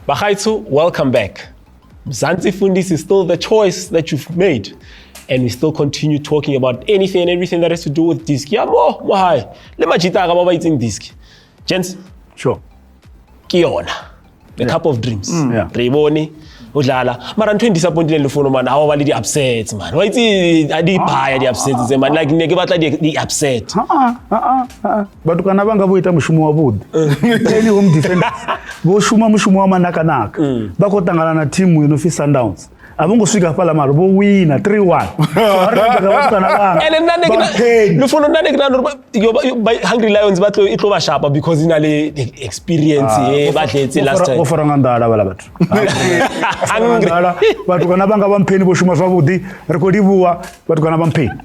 Bagaitsu, welcome back. Mzansi Fundiz is still the choice that you've made. And we still continue talking about anything and everything that has to do with disc. Yeah, more high. Let me jita about eating disc. Gents? Sure. Kiona. The cup of dreams. Yeah. Reboni. Udlala. Mara ntwe disappointed lefono man. How are the upsets, man? Why is adi pie the upsets man? Like neke batla the upset. But ukanabanga boita mushumu wabud. Any home defender. Bo shuma mushumu wa manaka. Bako tangana na timu Mamelodi Sundowns. Abongo swika pala maro bo win 3-1. And then lefono nane by Hungry Lions batlo itloba sharper because inale experience batletse last time. Ofarangandala bala batho. But ukanabanga bampeni bo shuma zwabudi rekodi buwa but ukanabampeni.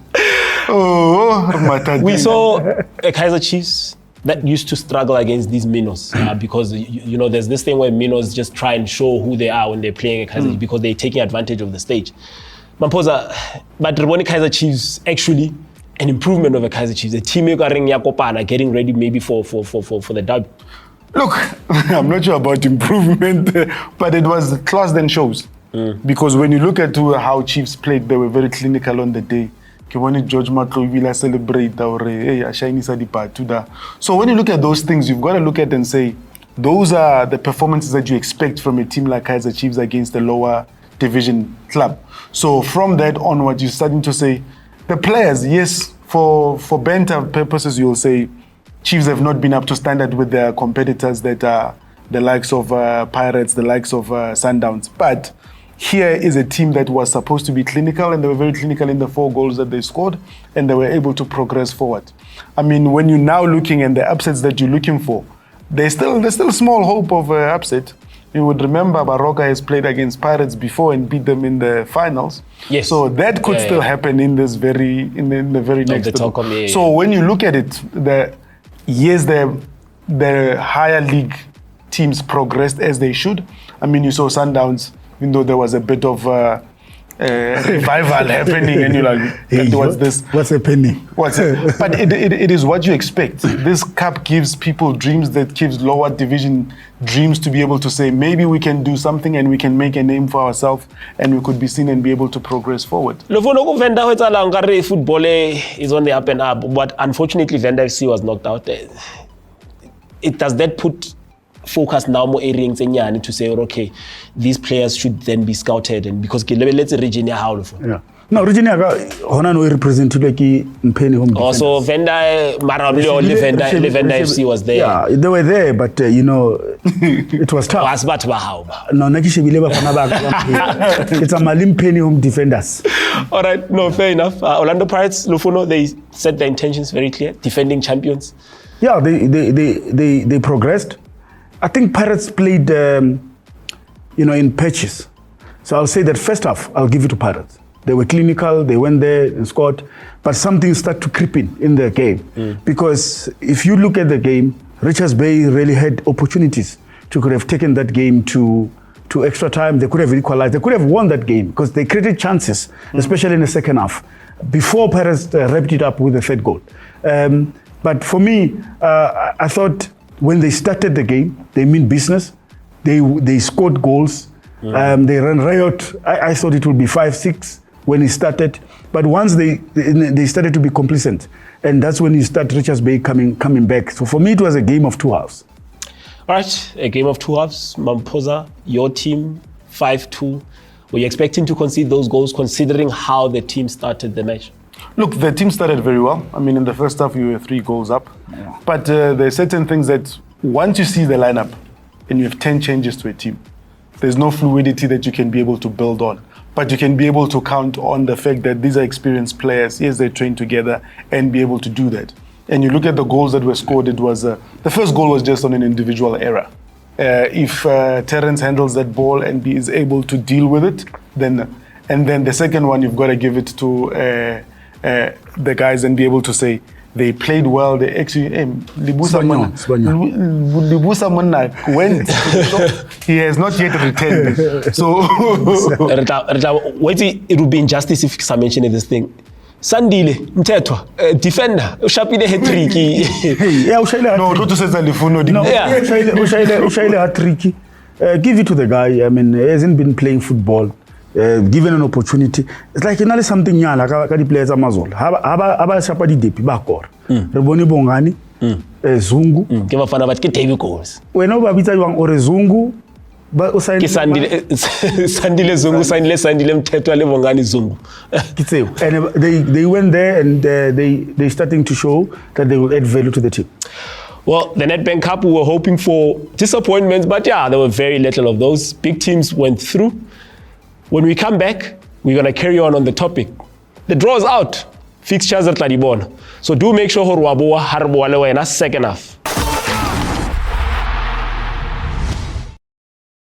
We saw a Kaizer Chiefs that used to struggle against these minnows because you know there's this thing where minnows just try and show who they are when they're playing a Kaizer because they're taking advantage of the stage. Mamposa, but Reboni Kaizer Chiefs actually an improvement of a Kaizer Chiefs, a team getting ready maybe for the derby. Look, I'm not sure about improvement, but it was class than shows. Because when you look at how Chiefs played, they were very clinical on the day. When George Lebese celebrate so when you look at those things, you've got to look at and say, those are the performances that you expect from a team like Kaizer Chiefs against a lower division club. So from that onward, you're starting to say, the players, yes, for banter purposes, you'll say, Chiefs have not been up to standard with their competitors that are the likes of Pirates, the likes of Sundowns. But here is a team that was supposed to be clinical, and they were very clinical in the 4 goals that they scored, and they were able to progress forward. I mean, when you're now looking at the upsets that you're looking for, there's still small hope of upset. You would remember Baroka has played against Pirates before and beat them in the finals. Yes. So that could still happen in this in the very next. So when you look at it, the higher league teams progressed as they should. I mean, you saw Sundowns, even though there was a bit of revival happening, and you're like, what's this? What's happening? But it is what you expect. This cup gives people dreams, that gives lower division dreams to be able to say, maybe we can do something and we can make a name for ourselves and we could be seen and be able to progress forward. Football is on the up and up, but unfortunately Venda FC was knocked out. Does that put focus now more areas to say, okay, these players should then be scouted, and because let's region how no region hona no represented like Mpeni home. Also Venda FC was there. Yeah, they were there, but you know it was tough. No, it's a Malimpeni home defenders. All right, no, fair enough. Orlando Pirates, Lufuno, they set their intentions very clear, defending champions. Yeah, they progressed. I think Pirates played, in patches. So I'll say that first half, I'll give it to Pirates. They were clinical, they went there and scored, but something started to creep in the game. Because if you look at the game, Richards Bay really had opportunities to could have taken that game to extra time. They could have equalized, they could have won that game because they created chances, especially in the second half, before Pirates wrapped it up with the third goal. But for me, I thought, when they started the game, they mean business. They scored goals. They ran riot. I thought it would be 5-6 when it started. But once they started to be complacent, and that's when you start Richards Bay coming back. So for me, it was a game of 2 halves. All right, a game of 2 halves. Mamposa, your team, 5-2. Were you expecting to concede those goals considering how the team started the match? Look, the team started very well. I mean, in the first half, you were 3 goals up. Yeah. But there are certain things that once you see the lineup and you have 10 changes to a team, there's no fluidity that you can be able to build on. But you can be able to count on the fact that these are experienced players. Yes, they train together and be able to do that. And you look at the goals that were scored, it was the first goal was just on an individual error. If Terence handles that ball and is able to deal with it, then the second one, you've got to give it to the guys and be able to say they played well. They actually Libusa Mona went to the shop. He has not yet returned. So wait, it would be injustice if I mention this thing. Sandile Mthethwa defender ushapile hat-trick. Yeah, ushayile. No, to say Lifuno. No, ushayile hat-trick. Give it to the guy. I mean, he hasn't been playing football. Given an opportunity, it's like not something nyala ka di players amazol. Haba shapa di depi ba kor. Reboni bongani, Zungu. Ke bafana ba ke David goals. Wena ba bitsa jwang ore Zungu ba o sign Sandile Sandile Mthethwa le bongani Zungu. And they went there and they starting to show that they will add value to the team. Well, the Nedbank Cup, we were hoping for disappointments, but yeah, there were very little of those. Big teams went through. When we come back, we're going to carry on the topic. The draw is out. Fixtures at Ladibon. So do make sure Horwaboa Harbo Alewa in a second half.